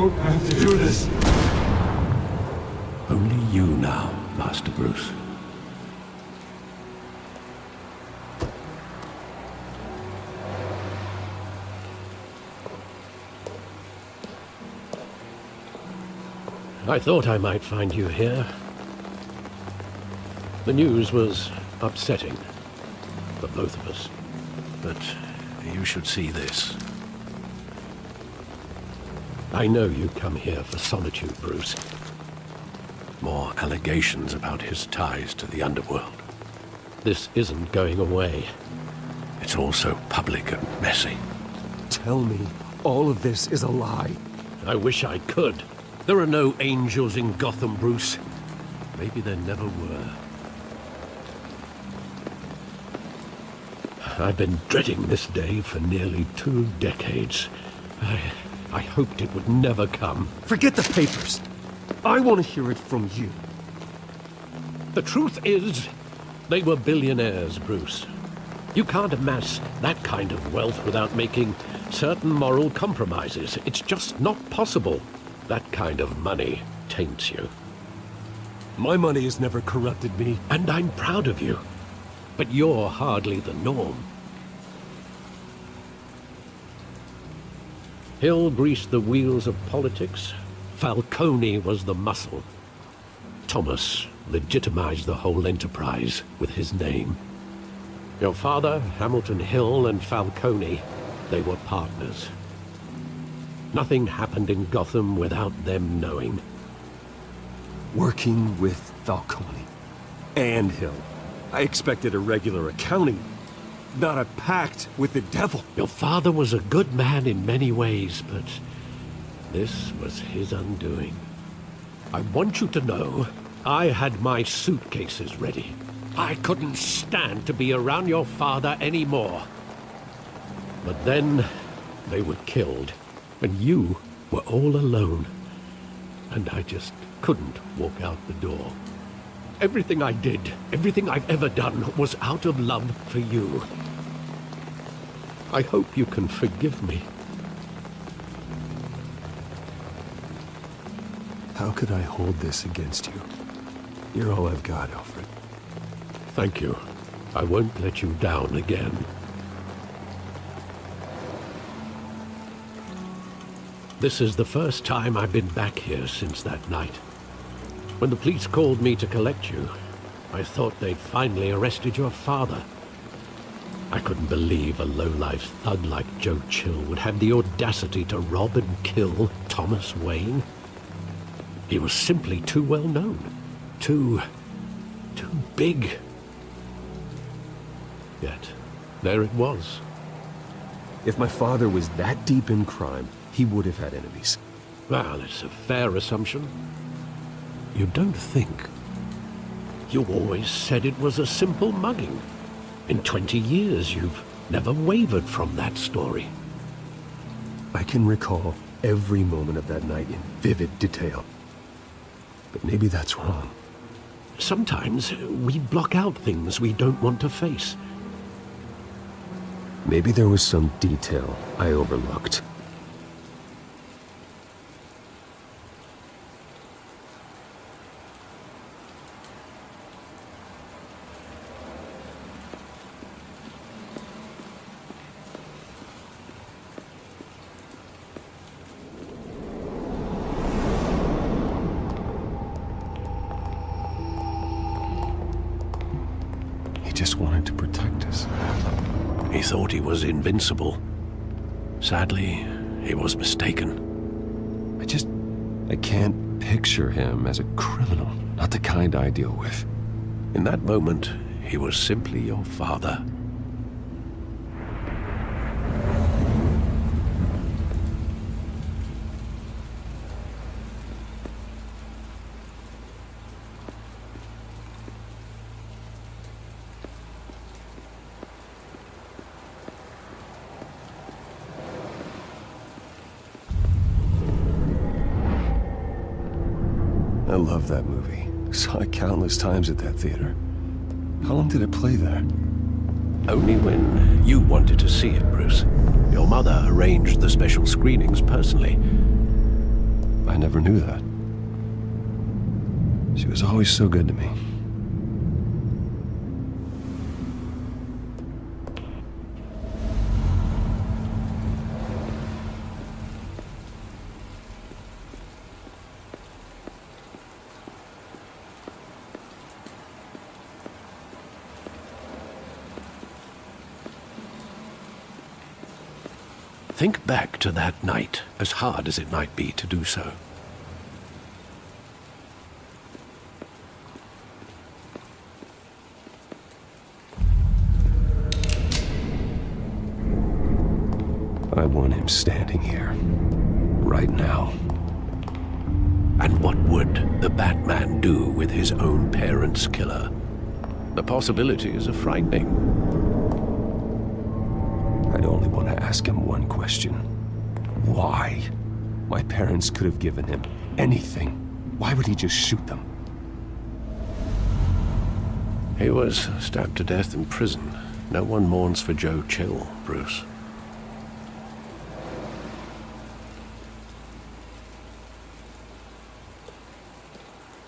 don't have to do this. Only you now, Master Bruce. I thought I might find you here. The news was upsetting for both of us. But you should see this. I know you come here for solitude, Bruce. More allegations about his ties to the underworld. This isn't going away. It's all so public and messy. Tell me, all of this is a lie. I wish I could. There are no angels in Gotham, Bruce. Maybe there never were. I've been dreading this day for nearly 2 decades. I hoped it would never come. Forget the papers. I want to hear it from you. The truth is, they were billionaires, Bruce. You can't amass that kind of wealth without making certain moral compromises. It's just not possible. That kind of money taints you. My money has never corrupted me. And I'm proud of you. But you're hardly the norm. Hill greased the wheels of politics. Falcone was the muscle. Thomas legitimized the whole enterprise with his name. Your father, Hamilton Hill, and Falcone, they were partners. Nothing happened in Gotham without them knowing. Working with Falcone and Hill. I expected a regular accounting, not a pact with the devil. Your father was a good man in many ways, but this was his undoing. I want you to know, I had my suitcases ready. I couldn't stand to be around your father anymore. But then, they were killed, and you were all alone. And I just couldn't walk out the door. Everything I did, everything I've ever done, was out of love for you. I hope you can forgive me. How could I hold this against you? You're all I've got, Alfred. Thank you. I won't let you down again. This is the first time I've been back here since that night. When the police called me to collect you, I thought they'd finally arrested your father. I couldn't believe a low-life thug like Joe Chill would have the audacity to rob and kill Thomas Wayne. He was simply too well known. Too big. Yet, there it was. If my father was that deep in crime, he would have had enemies. Well, it's a fair assumption. You don't think. You always said it was a simple mugging. In 20 years, you've never wavered from that story. I can recall every moment of that night in vivid detail. But maybe that's wrong. Sometimes we block out things we don't want to face. Maybe there was some detail I overlooked. He just wanted to protect us. He thought he was invincible. Sadly, he was mistaken. I can't picture him as a criminal. Not the kind I deal with. In that moment, he was simply your father. I love that movie. Saw it countless times at that theater. How long did it play there? Only when you wanted to see it, Bruce. Your mother arranged the special screenings personally. I never knew that. She was always so good to me. Think back to that night, as hard as it might be to do so. I want him standing here, right now. And what would the Batman do with his own parents' killer? The possibilities are frightening. I'd only want to ask him one question. Why? My parents could have given him anything. Why would he just shoot them? He was stabbed to death in prison. No one mourns for Joe Chill, Bruce.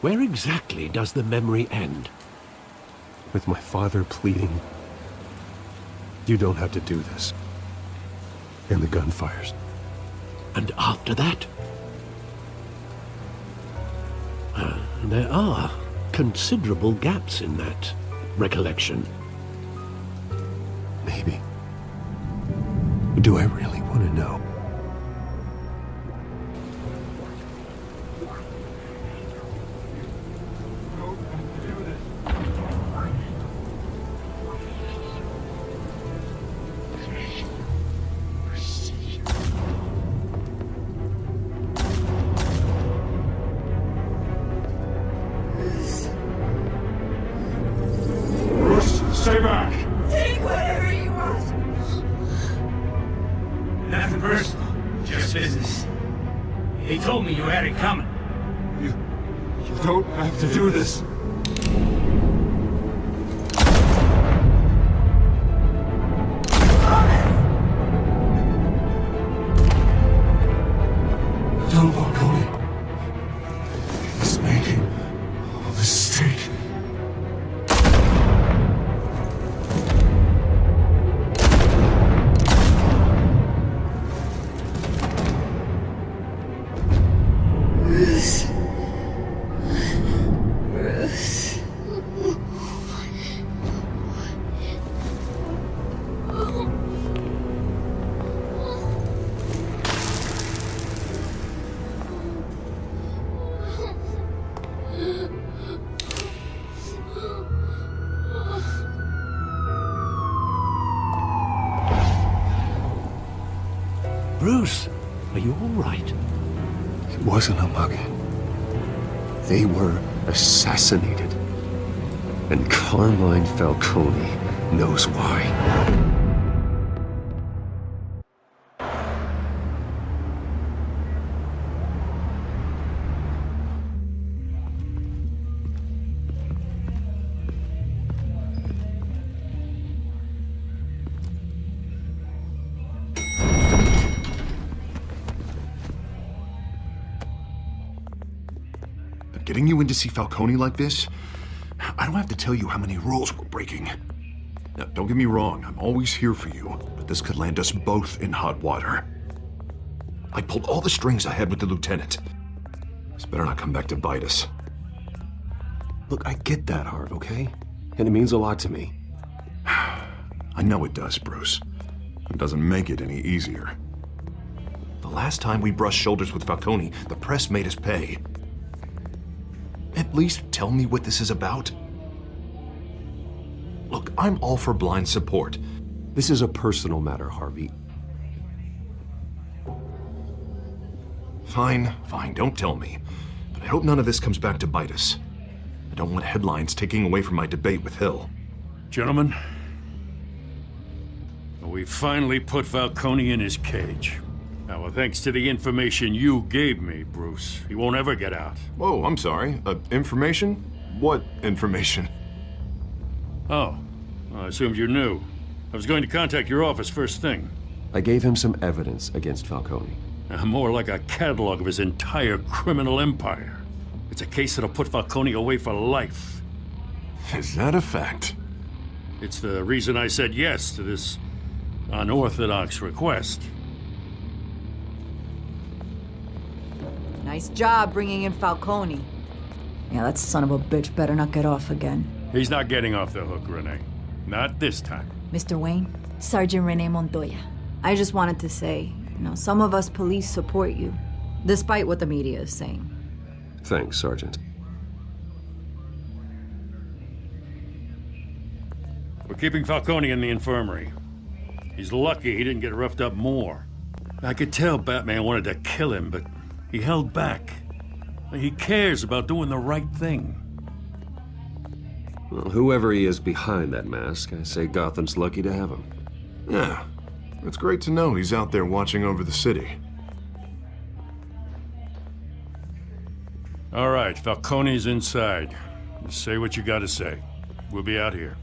Where exactly does the memory end? With my father pleading, "You don't have to do this." And the gunfires. And after that? There are considerable gaps in that recollection. Maybe. Do I really want to know? Stay back! Take whatever you want. Nothing personal, just business. He told me you had it coming. You don't have to do this. Don't walk away. He's making a mistake. Bruce, are you all right? It wasn't a mugging. They were assassinated. And Carmine Falcone knows why. Getting you in to see Falcone like this? I don't have to tell you how many rules we're breaking. Now, don't get me wrong, I'm always here for you, but this could land us both in hot water. I pulled all the strings I had with the lieutenant. This better not come back to bite us. Look, I get that, Hart, okay? And it means a lot to me. I know it does, Bruce. It doesn't make it any easier. The last time we brushed shoulders with Falcone, the press made us pay. At least tell me what this is about. Look, I'm all for blind support. This is a personal matter, Harvey. Fine, don't tell me. But I hope none of this comes back to bite us. I don't want headlines taking away from my debate with Hill. Gentlemen, we finally put Falcone in his cage. Now, thanks to the information you gave me, Bruce, he won't ever get out. Whoa, I'm sorry. Information? What information? Oh, well, I assumed you knew. I was going to contact your office first thing. I gave him some evidence against Falcone. More like a catalog of his entire criminal empire. It's a case that'll put Falcone away for life. Is that a fact? It's the reason I said yes to this unorthodox request. Nice job bringing in Falcone. Yeah, that son of a bitch better not get off again. He's not getting off the hook, Renee. Not this time. Mr. Wayne, Sergeant Renee Montoya. I just wanted to say, some of us police support you, despite what the media is saying. Thanks, Sergeant. We're keeping Falcone in the infirmary. He's lucky he didn't get roughed up more. I could tell Batman wanted to kill him, but he held back. He cares about doing the right thing. Well, whoever he is behind that mask, I say Gotham's lucky to have him. Yeah, it's great to know he's out there watching over the city. All right, Falcone's inside. Just say what you gotta say. We'll be out here.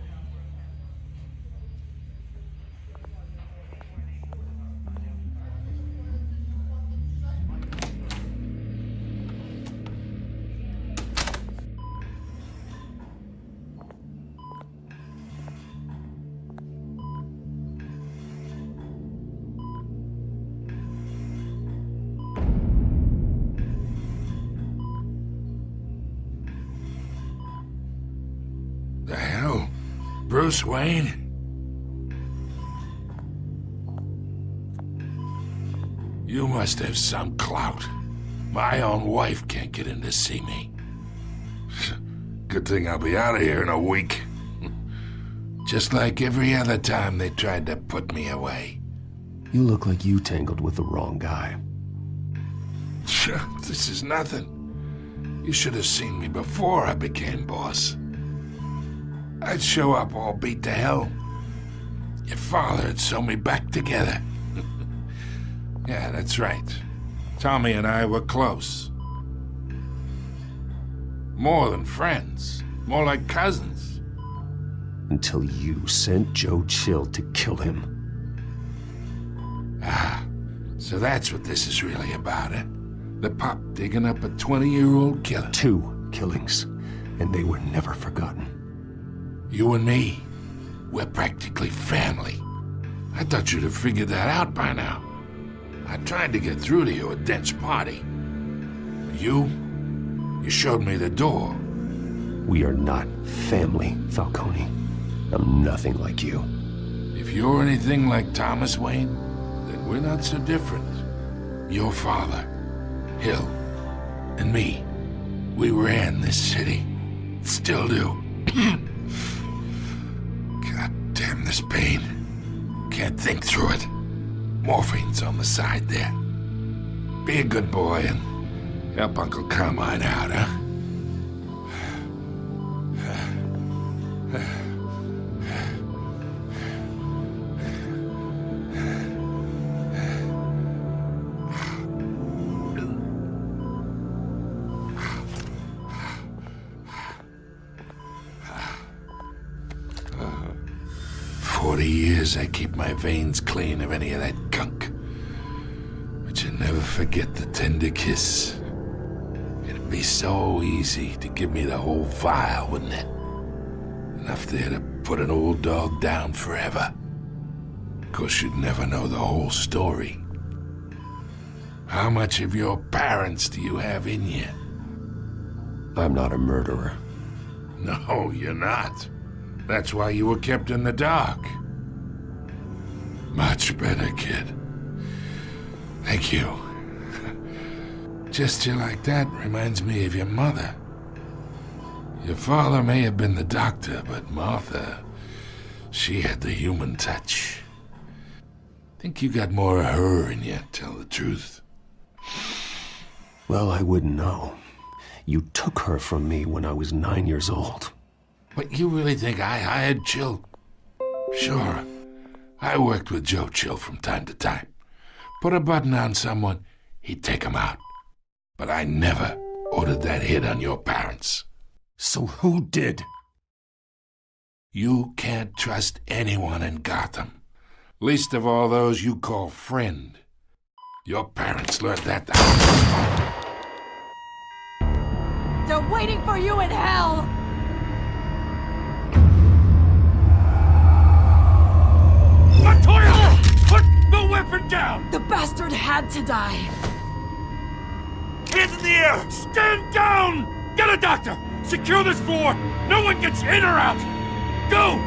The hell? Bruce Wayne? You must have some clout. My own wife can't get in to see me. Good thing I'll be out of here in a week. Just like every other time they tried to put me away. You look like you tangled with the wrong guy. This is nothing. You should have seen me before I became boss. I'd show up all beat to hell. Your father'd sew me back together. Yeah, that's right. Tommy and I were close. More than friends. More like cousins. Until you sent Joe Chill to kill him. Ah, so that's what this is really about, eh? The pup digging up a 20-year-old killer. 2 killings, and they were never forgotten. You and me, we're practically family. I thought you'd have figured that out by now. I tried to get through to you at Dent's party. But you showed me the door. We are not family, Falcone. I'm nothing like you. If you're anything like Thomas Wayne, then we're not so different. Your father, Hill, and me, we ran this city. Still do. God damn this pain. Can't think through it. Morphine's on the side there. Be a good boy and help Uncle Carmine out, huh? 40 years I keep my veins clean of any of that gunk. But you never forget the tender kiss. It'd be so easy to give me the whole vial, wouldn't it? Enough there to put an old dog down forever. Of course, you'd never know the whole story. How much of your parents do you have in you? I'm not a murderer. No, you're not. That's why you were kept in the dark. Much better, kid. Thank you. Gesture like that reminds me of your mother. Your father may have been the doctor, but Martha, she had the human touch. Think you got more of her in you, tell the truth. Well, I wouldn't know. You took her from me when I was 9 years old. But you really think I hired Chill? Sure. I worked with Joe Chill from time to time. Put a button on someone, he'd take him out. But I never ordered that hit on your parents. So who did? You can't trust anyone in Gotham. Least of all those you call friend. Your parents learned that. They're waiting for you in hell! Montoya! Put the weapon down! The bastard had to die. Hands in the air! Stand down! Get a doctor! Secure this floor! No one gets in or out! Go!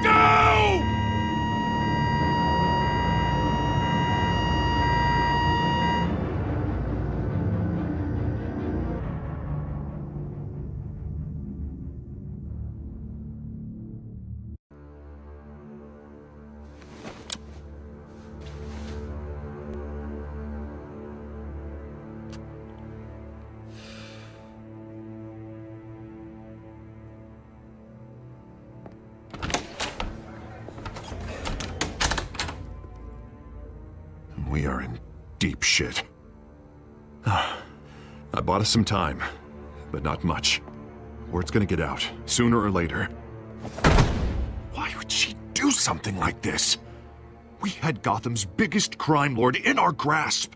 Go! We are in deep shit. I bought us some time, but not much. Word's gonna get out, sooner or later. Why would she do something like this? We had Gotham's biggest crime lord in our grasp.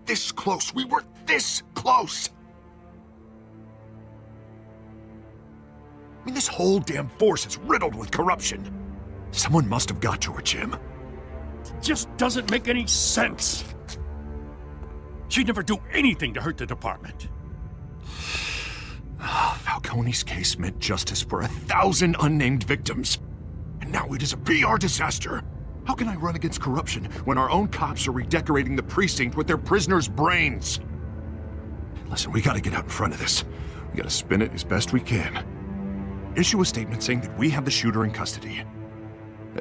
This close, we were this close! I mean, this whole damn force is riddled with corruption. Someone must have got to her, Jim. Just doesn't make any sense. She'd never do anything to hurt the department. Falcone's case meant justice for 1,000 unnamed victims. And now it is a PR disaster. How can I run against corruption when our own cops are redecorating the precinct with their prisoners' brains? Listen, we gotta get out in front of this. We gotta spin it as best we can. Issue a statement saying that we have the shooter in custody.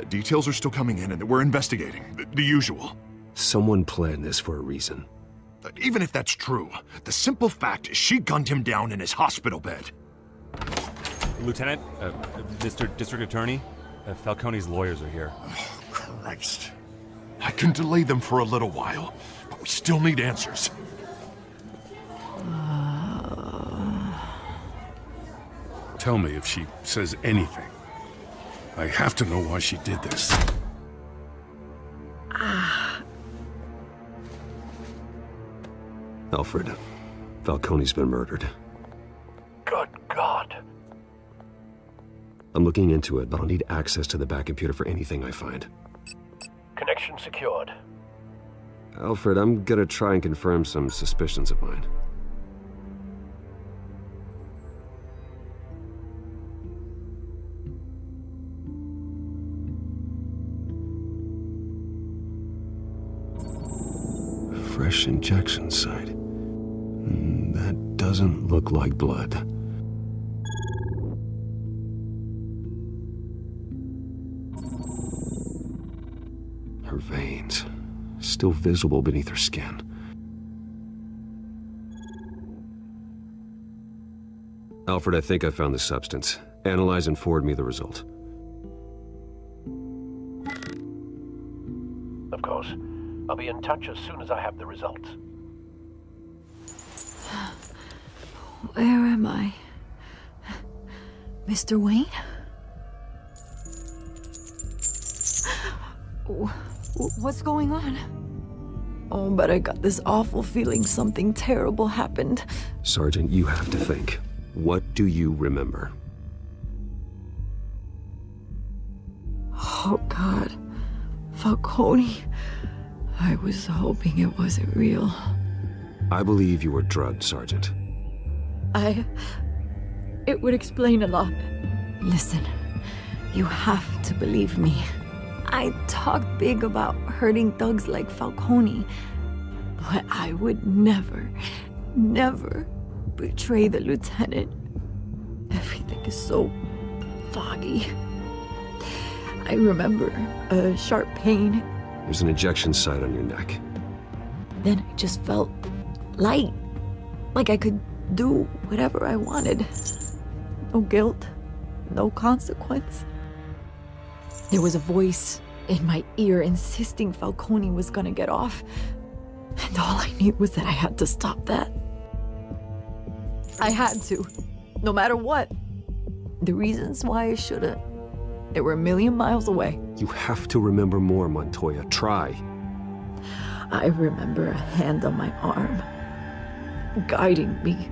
Details are still coming in and that we're investigating. The usual. Someone planned this for a reason. Even if that's true, the simple fact is she gunned him down in his hospital bed. Lieutenant, Mr. District Attorney, Falcone's lawyers are here. Oh, Christ. I can delay them for a little while, but we still need answers. Tell me if she says anything. I have to know why she did this. Alfred, Falcone's been murdered. Good God. I'm looking into it, but I'll need access to the back computer for anything I find. Connection secured. Alfred, I'm gonna try and confirm some suspicions of mine. Fresh injection site. That doesn't look like blood. Her veins, still visible beneath her skin. Alfred, I think I found the substance. Analyze and forward me the result. Of course. I'll be in touch as soon as I have the results. Where am I? Mr. Wayne? What's going on? Oh, but I got this awful feeling something terrible happened. Sergeant, you have to think. What do you remember? Oh, God. Falcone. I was hoping it wasn't real. I believe you were drugged, Sergeant. It would explain a lot. Listen, you have to believe me. I talk big about hurting thugs like Falcone, but I would never, never betray the lieutenant. Everything is so foggy. I remember a sharp pain. There's an injection site on your neck. Then I just felt light, like I could do whatever I wanted. No guilt, no consequence. There was a voice in my ear insisting Falcone was gonna get off, and all I knew was that I had to stop that. I had to, no matter what. The reasons why I shouldn't, they were a million miles away. You have to remember more, Montoya. Try. I remember a hand on my arm, guiding me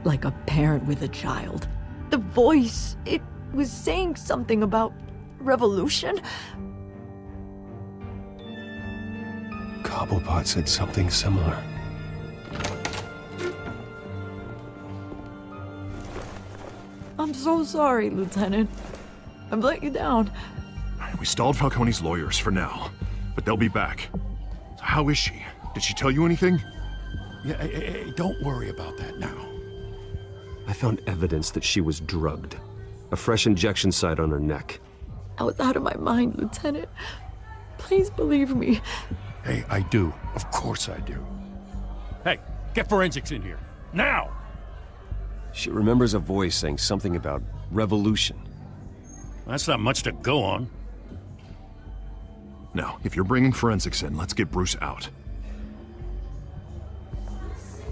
like a parent with a child. The voice, it was saying something about revolution. Cobblepot said something similar. I'm so sorry, Lieutenant. I've let you down. We stalled Falcone's lawyers for now, but they'll be back. So how is she? Did she tell you anything? Yeah, don't worry about that now. I found evidence that she was drugged. A fresh injection site on her neck. I was out of my mind, Lieutenant. Please believe me. Hey, I do. Of course I do. Hey, get forensics in here. Now! She remembers a voice saying something about revolution. That's not much to go on. Now, if you're bringing forensics in, let's get Bruce out.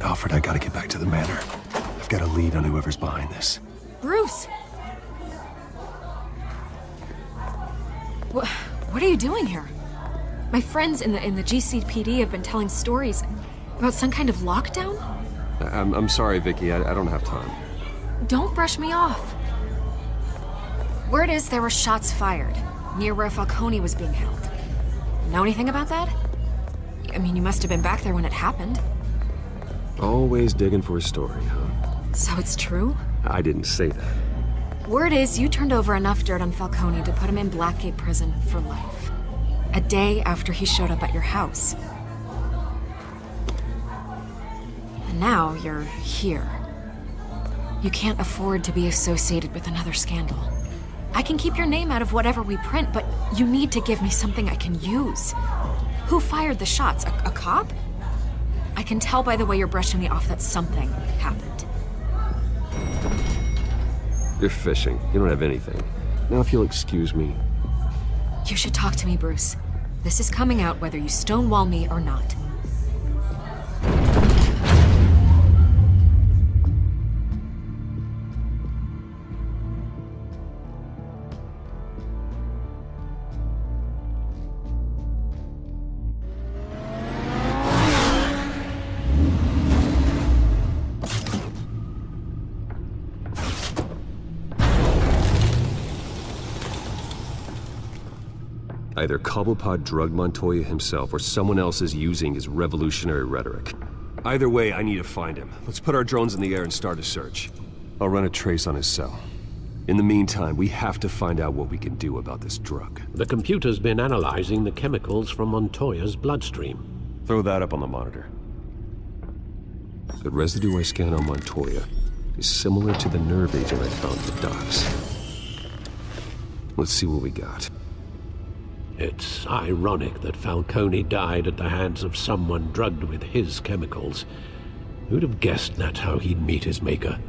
Alfred, I gotta get back to the manor. I've got a lead on whoever's behind this. Bruce! What are you doing here? My friends in the GCPD have been telling stories about some kind of lockdown? I'm sorry, Vicky. I don't have time. Don't brush me off. Word is there were shots fired near where Falcone was being held. Know anything about that? I mean, you must have been back there when it happened. Always digging for a story, huh? So it's true? I didn't say that. Word is you turned over enough dirt on Falcone to put him in Blackgate Prison for life. A day after he showed up at your house. And now you're here. You can't afford to be associated with another scandal. I can keep your name out of whatever we print, but you need to give me something I can use. Who fired the shots? A cop? I can tell by the way you're brushing me off that something happened. You're fishing. You don't have anything. Now, if you'll excuse me. You should talk to me, Bruce. This is coming out whether you stonewall me or not. Either Cobblepot drugged Montoya himself, or someone else is using his revolutionary rhetoric. Either way, I need to find him. Let's put our drones in the air and start a search. I'll run a trace on his cell. In the meantime, we have to find out what we can do about this drug. The computer's been analyzing the chemicals from Montoya's bloodstream. Throw that up on the monitor. The residue I scanned on Montoya is similar to the nerve agent I found at the docks. Let's see what we got. It's ironic that Falcone died at the hands of someone drugged with his chemicals. Who'd have guessed that's how he'd meet his maker?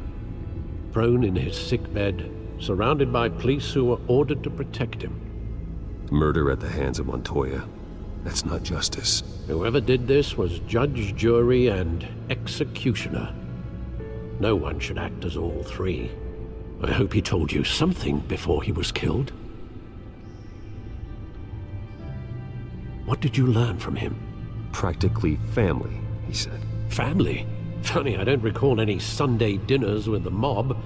Prone in his sickbed, surrounded by police who were ordered to protect him. Murder at the hands of Montoya. That's not justice. Whoever did this was judge, jury, and executioner. No one should act as all three. I hope he told you something before he was killed. What did you learn from him? Practically family, he said. Family? Funny, I don't recall any Sunday dinners with the mob.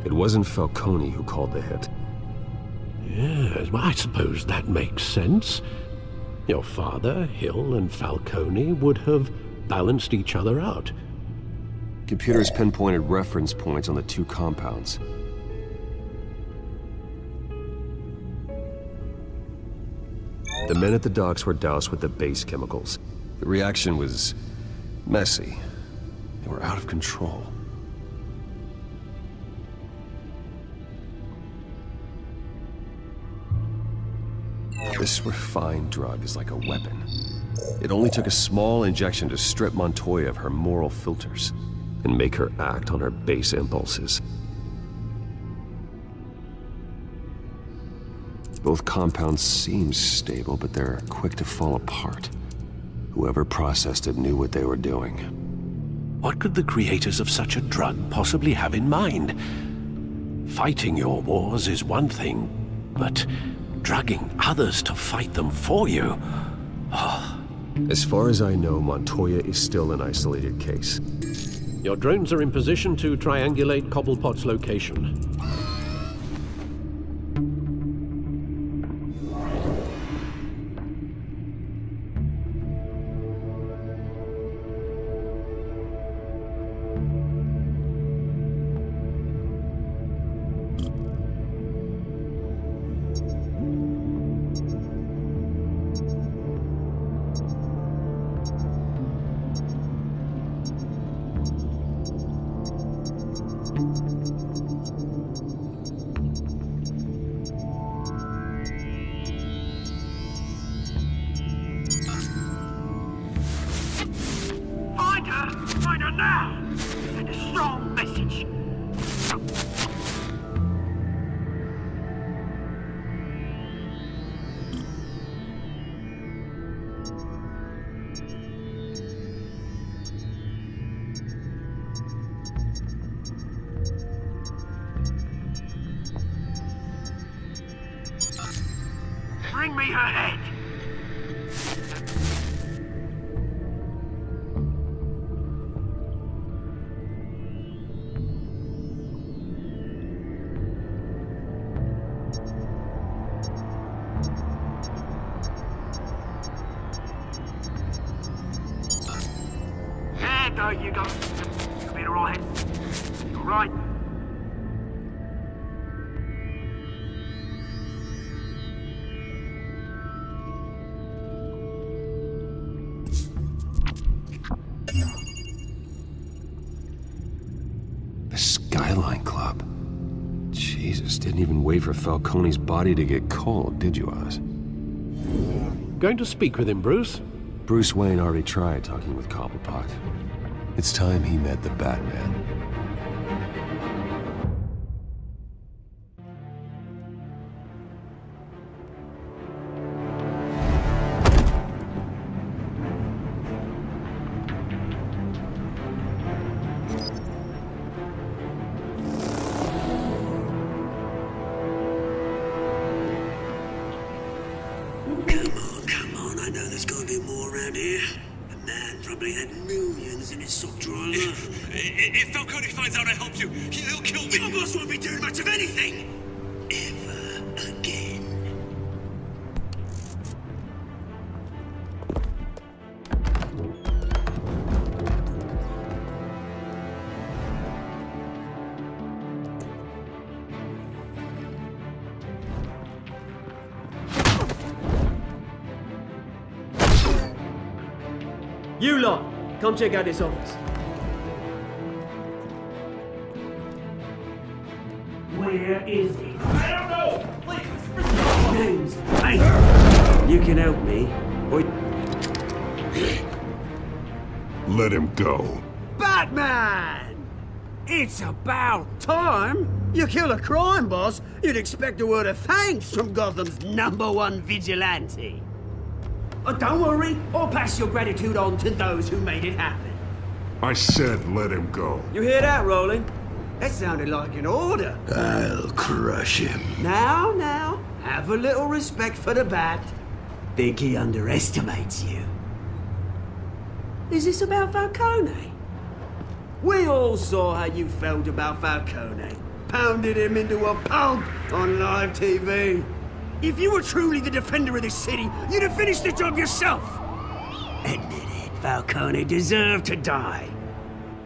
It wasn't Falcone who called the hit. Yes, well, I suppose that makes sense. Your father, Hill, and Falcone would have balanced each other out. Computers pinpointed reference points on the two compounds. The men at the docks were doused with the base chemicals. The reaction was messy. They were out of control. This refined drug is like a weapon. It only took a small injection to strip Montoya of her moral filters and make her act on her base impulses. Both compounds seem stable, but they're quick to fall apart. Whoever processed it knew what they were doing. What could the creators of such a drug possibly have in mind? Fighting your wars is one thing, but drugging others to fight them for you? Oh, As far as I know, Montoya is still an isolated case. Your drones are in position to triangulate Cobblepot's location. Find her now! Send a strong message! Bring me her head! There you go. You'll be alright. You alright? The Skyline Club. Jesus, didn't even wait for Falcone's body to get cold, did you, Oz? Going to speak with him, Bruce? Bruce Wayne already tried talking with Cobblepot. It's time he met the Batman. Come on, I know there's gonna be more around here. The man probably had millions in his sock drawer. If Falcone finds out I helped you, he'll kill me. Your boss won't be doing much of anything. Ever again. You lot, come check out this office. Where is he? I don't know! Please! Names. Hey! You can help me. Or... Let him go. Batman! It's about time. You kill a crime boss, you'd expect a word of thanks from Gotham's #1 vigilante. Oh, don't worry, I'll pass your gratitude on to those who made it happen. I said let him go. You hear that, Roland? That sounded like an order. I'll crush him. Now, have a little respect for the Bat. Think he underestimates you. Is this about Falcone? We all saw how you felt about Falcone. Pounded him into a pulp on live TV. If you were truly the defender of this city, you'd have finished the job yourself. Admit it, Falcone deserved to die.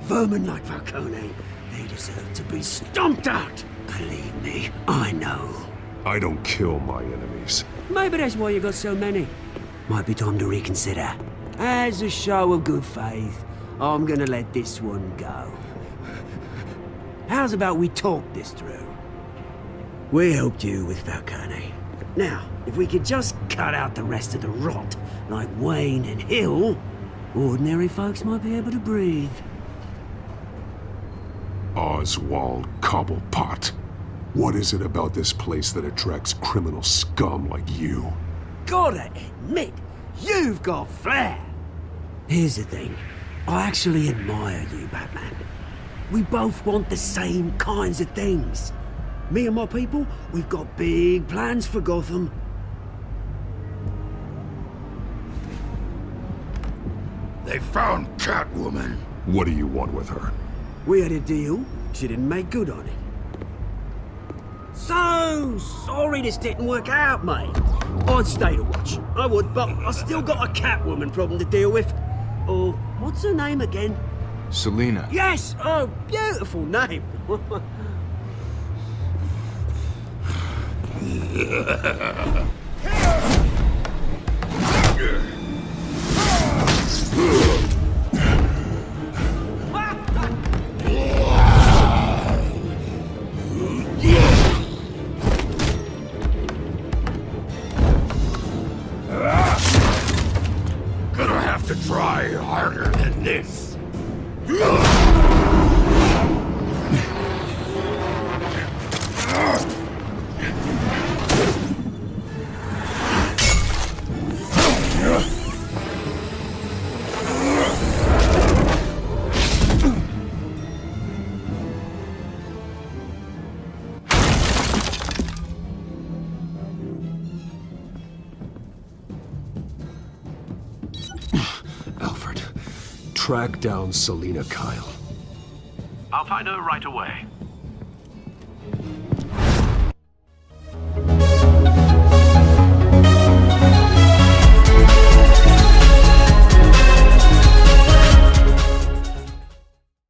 Vermin like Falcone, they deserve to be stomped out. Believe me, I know. I don't kill my enemies. Maybe that's why you got so many. Might be time to reconsider. As a show of good faith, I'm gonna let this one go. How's about we talk this through? We helped you with Falcone. Now, if we could just cut out the rest of the rot, like Wayne and Hill, ordinary folks might be able to breathe. Oswald Cobblepot. What is it about this place that attracts criminal scum like you? Gotta admit, you've got flair. Here's the thing. I actually admire you, Batman. We both want the same kinds of things. Me and my people, we've got big plans for Gotham. They found Catwoman. What do you want with her? We had a deal. She didn't make good on it. So sorry this didn't work out, mate. I'd stay to watch. I would, but I still got a Catwoman problem to deal with. Oh, what's her name again? Selina. Yes! Oh, beautiful name. Gonna have to try harder than this. Alfred, track down Selina Kyle. I'll find her right away.